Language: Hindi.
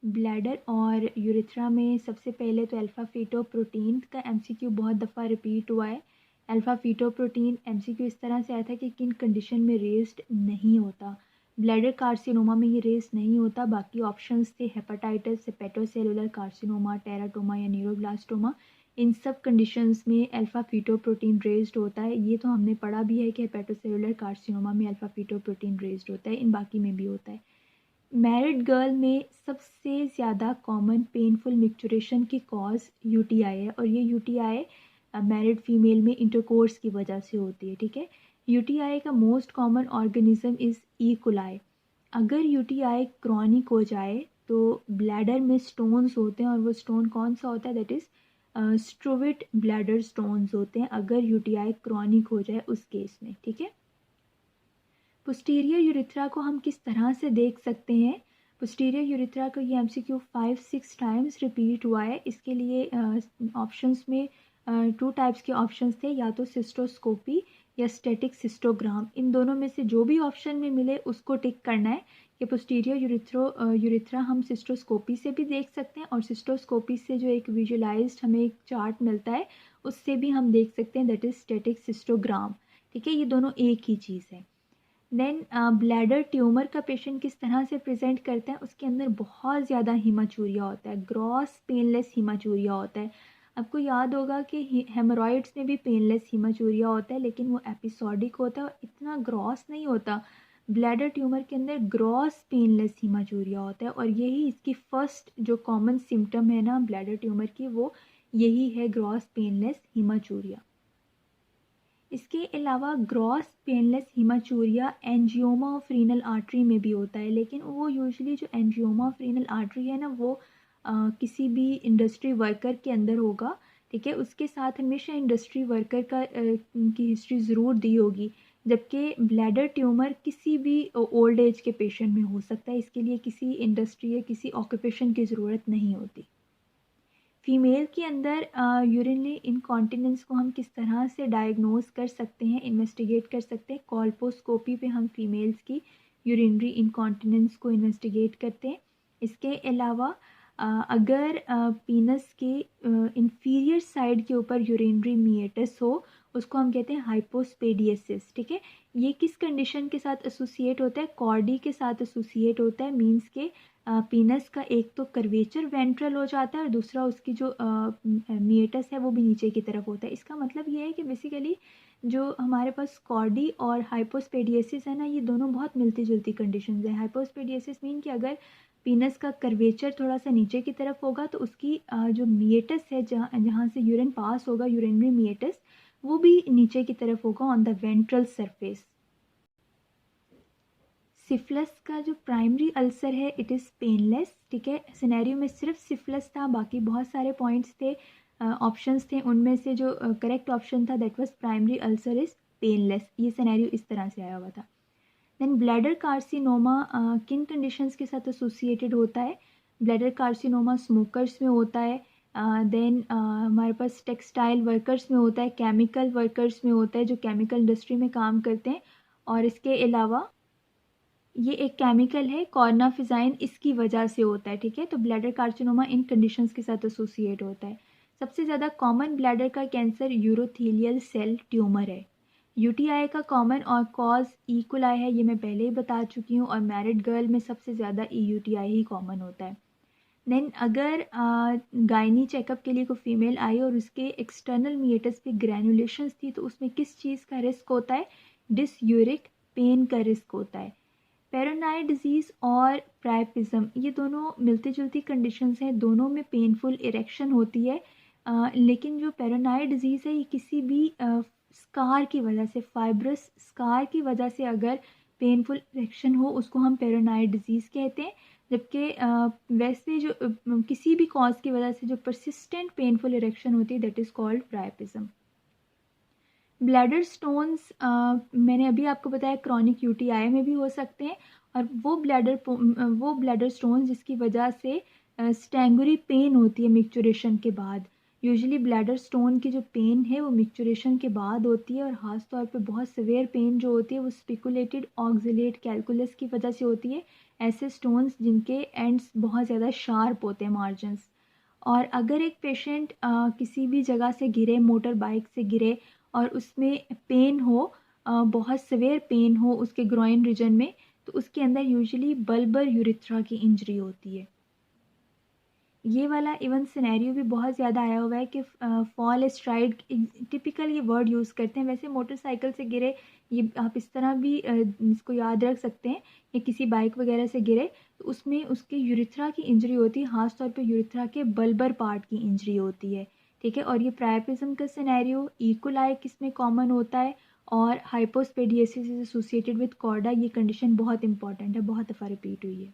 ब्लैडर और यूरेथ्रा में सबसे पहले तो अल्फ़ा फ़ीटोप्रोटीन का एमसीक्यू बहुत दफ़ा रिपीट हुआ है। अल्फ़ा फ़ीटोप्रोटीन एमसीक्यू इस तरह से आया था कि किन कंडीशन में रेज़्ड नहीं होता। ब्लैडर कार्सिनोमा में ये रेज़ नहीं होता, बाकी ऑप्शंस थे हेपेटाइटिस, हेपेटोसेलुलर कार्सिनोमा, टेराटोमा या न्यूरोब्लास्टोमा। इन सब कंडीशंस में अल्फ़ा फ़ीटोप्रोटीन रेज़्ड होता है। ये तो हमने पढ़ा भी है कि हेपेटोसेलुलर कार्सिनोमा में अल्फ़ा फ़ीटोप्रोटीन रेज़्ड होता है, इन बाकी में भी होता है। मैरिड गर्ल में सबसे ज़्यादा कॉमन पेनफुल मिक्चुरेशन की कॉज यूटीआई है, और ये यूटीआई मैरिड फीमेल में इंटरकोर्स की वजह से होती है। ठीक है, यूटीआई का most common organism is E coli. अगर यूटीआई क्रॉनिक हो जाए तो ब्लैडर में स्टोन्स होते हैं, और वो स्टोन कौन सा होता है, दैट इज़ स्ट्रोविट ब्लैडर स्टोन्स होते हैं अगर यूटीआई क्रॉनिक हो जाए उस केस में। ठीक है, पोस्टीरियर यूरेथ्रा को हम किस तरह से देख सकते हैं? पोस्टीरियर यूरेथ्रा का ये एमसीक्यू 5-6 टाइम्स रिपीट हुआ है। इसके लिए ऑप्शंस में 2 टाइप्स के ऑप्शंस थे, या तो सिस्टोस्कोपी या स्टैटिक सिस्टोग्राम। इन दोनों में से जो भी ऑप्शन में मिले उसको टिक करना है कि पोस्टीरियर यूरेथ्रा हम सिस्टोस्कोपी से भी देख सकते हैं, और सिस्टोस्कोपी से जो एक विजुअलाइज्ड हमें एक चार्ट मिलता है उससे भी हम देख सकते हैं, दैट इज़ स्टैटिक सिस्टोग्राम। ठीक है, ये दोनों एक ही चीज़ है। देन ब्लैडर ट्यूमर का पेशेंट किस तरह से प्रेजेंट करता है? उसके अंदर बहुत ज़्यादा हीमाचूरिया होता है, ग्रॉस पेनलेस हीमाचूरिया होता है। आपको याद होगा कि हेमोरॉइड्स में भी पेनलेस हीमाचूरिया होता है, लेकिन वो एपिसोडिक होता है और इतना ग्रॉस नहीं होता। ब्लैडर ट्यूमर के अंदर ग्रॉस पेनलेस हीमाचूरिया होता है, और यही इसकी फर्स्ट जो कॉमन सिम्टम है ना ब्लैडर ट्यूमर की, वो यही है, ग्रॉस पेनलेस हीमाचूरिया। इसके अलावा gross painless haematuria angioma of renal artery में भी होता है, लेकिन वो यूजुअली जो एंजियोमा ऑफ रीनल आर्टरी है ना, वो किसी भी इंडस्ट्री वर्कर के अंदर होगा। ठीक है, उसके साथ हमेशा इंडस्ट्री वर्कर की हिस्ट्री ज़रूर दी होगी, जबकि ब्लैडर ट्यूमर किसी भी ओल्ड एज के पेशेंट में हो सकता है। इसके लिए किसी इंडस्ट्री या किसी ऑक्यूपेशन की ज़रूरत नहीं होती। फीमेल के अंदर यूरिनरी इनकॉन्टिनेंस को हम किस तरह से डायग्नोज कर सकते हैं, इन्वेस्टिगेट कर सकते हैं? कॉल्पोस्कोपी पे हम फीमेल्स की यूरिनरी इनकॉन्टिनेंस को इन्वेस्टिगेट करते हैं। इसके अलावा अगर पीनस के इंफीरियर साइड के ऊपर यूरिनरी मीएटस हो, उसको हम कहते हैं हाइपोस्पेडियसिस। ठीक है, ये किस कंडीशन के साथ एसोसिएट होता है? कॉर्डी के साथ एसोसिएट होता है। मीन्स के पीनस का एक तो कर्वेचर वेंट्रल हो जाता है, और दूसरा उसकी जो मीएटस है वो भी नीचे की तरफ होता है। इसका मतलब ये है कि बेसिकली जो हमारे पास कॉर्डी और हाइपोस्पेडियसिस है ना, ये दोनों बहुत मिलती जुलती कंडीशंस है। हाइपोस्पेडियसिस मीन कि अगर पीनस का कर्वेचर थोड़ा सा नीचे की तरफ होगा तो उसकी जो मीएटस है, जहाँ जहाँ से यूरिन पास होगा, यूरिनरी मीएटस, वो भी नीचे की तरफ होगा on the ventral surface. Syphilis का जो प्राइमरी अल्सर है इट इज़ पेनलेस। ठीक है, सिनेरियो में सिर्फ सिफिलिस था, बाकी बहुत सारे पॉइंट्स थे, ऑप्शंस थे, उनमें से जो करेक्ट ऑप्शन था that was primary ulcer is painless. ये सिनेरियो इस तरह से आया हुआ था। देन ब्लैडर कार्सिनोमा किन कंडीशंस के साथ एसोसिएटेड होता है? ब्लैडर कार्सिनोमा स्मोकर्स में होता है, देन हमारे पास टेक्सटाइल वर्कर्स में होता है, केमिकल वर्कर्स में होता है जो केमिकल इंडस्ट्री में काम करते हैं, और इसके अलावा ये एक केमिकल है कॉर्नाफिजाइन, इसकी वजह से होता है। ठीक है, तो ब्लैडर कार्सिनोमा इन कंडीशंस के साथ एसोसिएट होता है। सबसे ज़्यादा कॉमन ब्लैडर का कैंसर यूरोथेलियल सेल ट्यूमर है। यूटीआई का कॉमन और कॉज ई कोलाई है, ये मैं पहले ही बता चुकी हूँ, और मैरिड गर्ल में सबसे ज़्यादा यूटीआई ही कॉमन होता है। देन अगर गायनी चेकअप के लिए कोई फीमेल आई और उसके एक्सटर्नल मीएटस पे ग्रैनुलेशंस थी, तो उसमें किस चीज़ का रिस्क होता है? डिसयूरिक पेन का रिस्क होता है। पेरोनाइड डिजीज़ और प्राइपिज्म, ये दोनों मिलती जुलती कंडीशंस हैं, दोनों में पेनफुल इरेक्शन होती है, लेकिन जो पेरोनाइड डिजीज़ है ये किसी भी स्कार की वजह से, फाइब्रस स्कार की वजह से अगर पेनफुल इरेक्शन हो उसको हम पेरोनाइड डिजीज़ कहते हैं, जबकि वैसे जो किसी भी कॉज की वजह से जो परसिस्टेंट पेनफुल इरेक्शन होती है that is called priapism. Bladder stones मैंने अभी आपको बताया क्रॉनिक यूटीआई में भी हो सकते हैं, और वो ब्लैडर स्टोन्स जिसकी वजह से स्टैंगुरी पेन होती है मिक्चुरेशन के बाद। यूजुअली ब्लैडर स्टोन की जो पेन है वो मिक्चुरेशन के बाद होती है, और ख़ास तौर पे बहुत सिवियर पेन जो होती है वो स्पिकुलेटेड ऑक्सलेट कैलकुलस की वजह से होती है, ऐसे स्टोन्स जिनके एंड्स बहुत ज़्यादा शार्प होते हैं, मार्जिन्स। और अगर एक पेशेंट किसी भी जगह से गिरे, मोटर बाइक से गिरे और उसमें पेन हो, बहुत सिवियर पेन हो उसके ग्रोइन रीजन में, तो उसके अंदर यूजुअली बल्बर यूरिथ्रा की इंजरी होती है। ये वाला इवन सिनेरियो भी बहुत ज़्यादा आया हुआ है कि फॉल स्ट्राइड, टिपिकल ये वर्ड यूज़ करते हैं। वैसे मोटरसाइकिल से गिरे, ये आप इस तरह भी इसको याद रख सकते हैं, या किसी बाइक वगैरह से गिरे तो उसमें उसके यूरिथ्रा की इंजरी होती है, खास तौर पे यूरिथ्रा के बल्बर पार्ट की इंजरी होती है। ठीक है, और ये प्रायपिज्म का सिनेरियो इकोलाई किसमें कॉमन होता है, और हाइपोस्पेडियसिस इज एसोसिएटेड विद कॉर्डा। ये कंडीशन बहुत इंपॉर्टेंट है, बहुत दफ़ा रिपीट हुई है।